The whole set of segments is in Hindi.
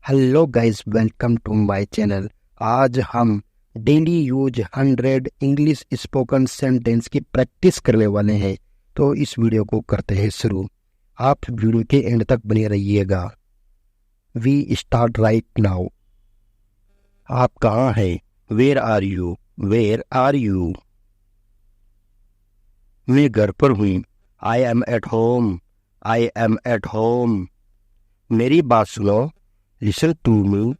Hello guys, welcome to my channel. आज हम daily use 100 English spoken sentence की प्रैक्टिस करने वाले हैं। तो इस वीडियो को करते हैं शुरू। आप वीडियो के एंड तक बने रहिएगा। We start right now. आप कहाँ हैं? Where are you? Where are you? मैं घर पर हूँ। I am at home. I am at home. मेरी बात सुनो। Listen to me.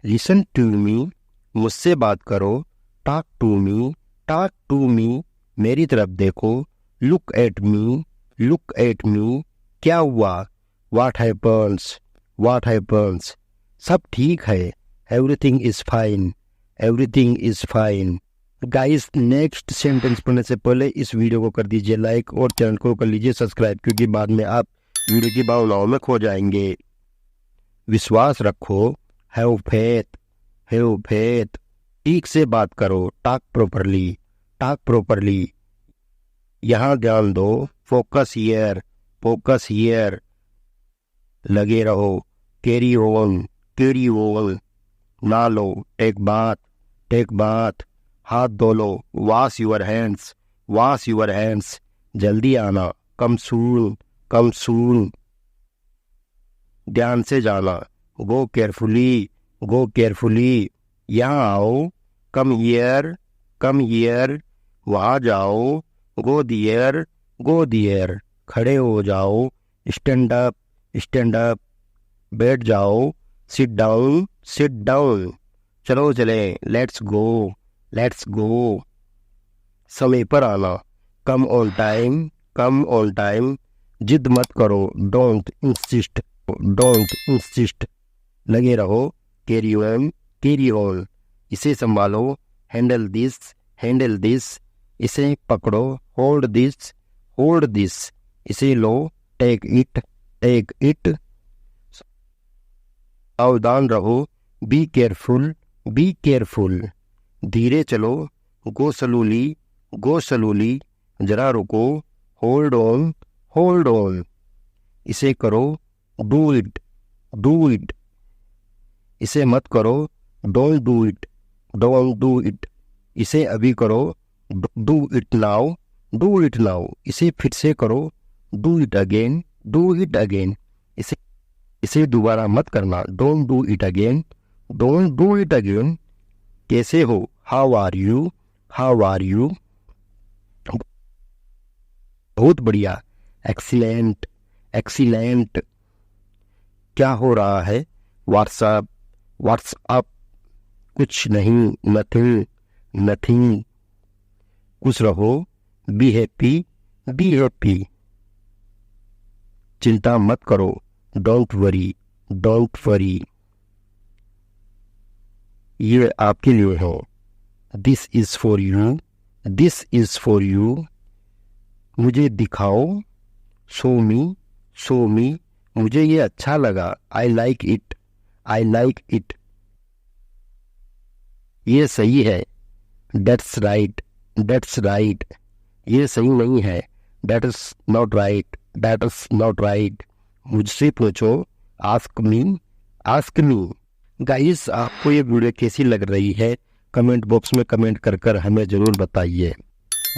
Listen to me. मुझसे बात करो। Talk to me. Talk to me. मेरी तरफ देखो। Look at me. Look at me. क्या हुआ? What happens? What happens? सब ठीक है। Everything is fine. Everything is fine. Guys, next sentence पढ़ने से पहले इस वीडियो को कर दीजिए लाइक और चैनल को कर लीजिए सब्सक्राइब, क्योंकि बाद में आप वीडियो की भावनाओं में खो जाएंगे। विश्वास रखो। Have faith. Have faith. ठीक से बात करो। Talk properly. Talk properly. यहाँ ध्यान दो। Focus here. Focus here. लगे रहो। Carry on. Carry on. ना लो। Take bath. Take bath. हाथ धो लो। Wash your hands. Wash your hands. जल्दी आना। Come soon. Come soon. ध्यान से जाना। Go carefully. Go carefully. यहाँ आओ। Come here. Come here. वहाँ जाओ। Go there. Go there. खड़े हो जाओ। Stand up. Stand up. बैठ जाओ। Sit down. Sit down. चलो चले। Let's go. Let's go. समय पर आना। Come on time. Come on time. जिद मत करो। Don't insist. Don't insist. लगे रहो। Carry on. Carry on. इसे संभालो। Handle this. Handle this. इसे पकड़ो। Hold this. Hold this. इसे लो। Take it. Take it. सावधान रहो। Be careful. Be careful. धीरे चलो। Go slowly. Go slowly. जरा रुको। Hold on. Hold on. इसे करो। Do it. Do it. इसे मत करो। Don't do it. Don't do it. इसे अभी करो। Do it now. Do it now. इसे फिर से करो। Do it again. Do it again. इसे दोबारा मत करना। Don't do it again. Don't do it again. कैसे हो? How are you? How are you? बहुत बढ़िया। एक्सीलेंट। एक्सीलेंट। क्या हो रहा है? व्हाट्सअप। व्हाट्सअप। कुछ नहीं। नथिंग। नथिंग। खुश रहो। Be happy. Be happy. चिंता मत करो। Don't worry. Don't worry. ये आपके लिए है। This is for you. This is for you. मुझे दिखाओ। शो मी। शो मी। मुझे ये अच्छा लगा। I like it. I like it. ये सही है। That's right. That's right. ये सही नहीं है। That is not right. That is not right. मुझसे पूछो। Ask me. Ask me. Guys, आपको ये वीडियो कैसी लग रही है? कमेंट बॉक्स में कमेंट कर कर हमें जरूर बताइए।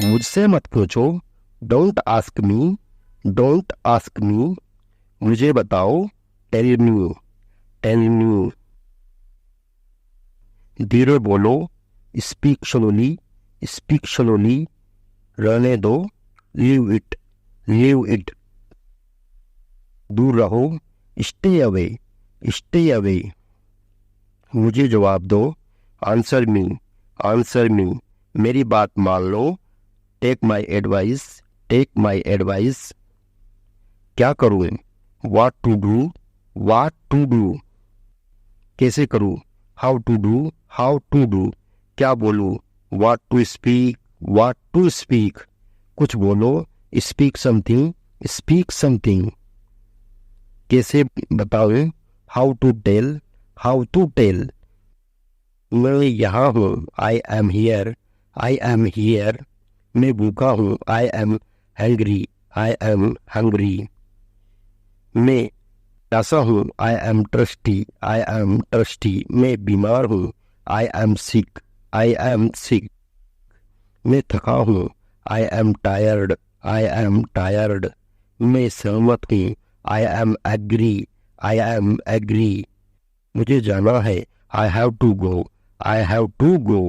मुझसे मत पूछो। Don't ask me. Don't ask me. मुझे बताओ। Tell me. Tell me. धीरे बोलो। Speak slowly. Speak slowly. रहने दो। Leave it. Leave it. दूर रहो। Stay away. Stay away. मुझे जवाब दो। Answer me. Answer me. मेरी बात मान लो। Take my advice. Take my advice. क्या करूँ? What to do. What to do. कैसे करूँ? How to do. How to do. क्या बोलूं? What to speak. What to speak. कुछ बोलो। Speak something. Speak something. कैसे बताओ? How to tell. How to tell. मैं यहाँ हूँ। I am here. I am here. मैं भूखा हूँ। I am hungry. I am hungry. मैं प्यासा हूँ, I am thirsty, I am thirsty. मैं बीमार हूँ, I am sick, I am sick. मैं थका हूँ, I am tired, I am tired. मैं सहमत हूँ, I am agree, I am agree. मुझे जाना है, I have to go, I have to go.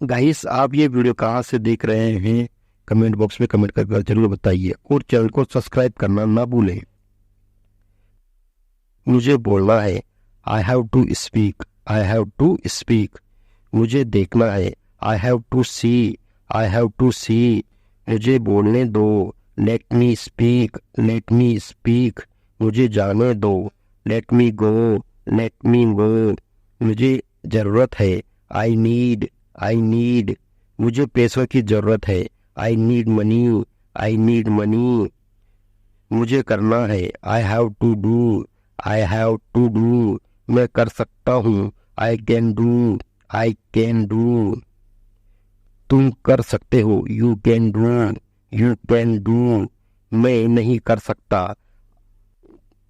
Guys, आप ये वीडियो कहाँ से देख रहे हैं कमेंट बॉक्स में कमेंट कर जरूर बताइए और चैनल को सब्सक्राइब करना ना भूलें। मुझे बोलना है, I have to speak, I have to speak. मुझे देखना है, I have to see, I have to see. मुझे बोलने दो, let me speak, let me speak. मुझे जाने दो, लेट मी गो, लेट मी गो। मुझे ज़रूरत है, आई नीड, आई नीड। मुझे पैसों की ज़रूरत है, I need money, I need money. मुझे करना है, I have to do, I have to do. मैं कर सकता हूँ, I can do, I can do. तुम कर सकते हो, you can do, you can do. मैं नहीं कर सकता,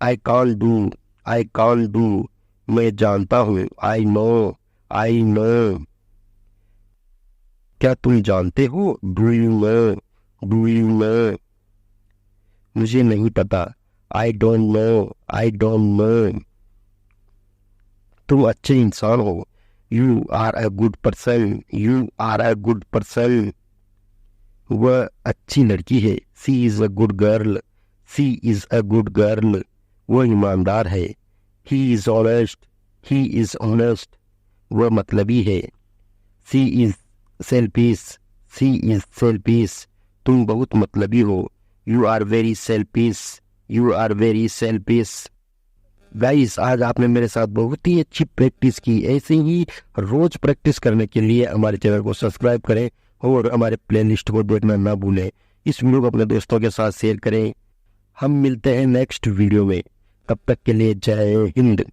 आई कान डू, आई कान डू। मैं जानता हूँ, आई नो, आई नो। क्या तुम जानते हो, do you know, do you know. मुझे नहीं पता, I don't know, I don't know. तुम अच्छे इंसान हो, you are a good person, you are a good person. वह अच्छी लड़की है, she is a good girl, she is a good girl. वह ईमानदार है, he is honest, he is honest. वह मतलबी है, she is selfish, she is selfish. तुम बहुत मतलबी हो, you are very selfish, you are very selfish. Guys, आज आपने मेरे साथ बहुत ही अच्छी प्रैक्टिस की। ऐसे ही रोज प्रैक्टिस करने के लिए हमारे चैनल को सब्सक्राइब करें और हमारे प्लेलिस्ट को देखना ना भूलें। इस वीडियो को अपने दोस्तों के साथ शेयर करें। हम मिलते हैं नेक्स्ट वीडियो में, तब तक के लिए जय हिंद।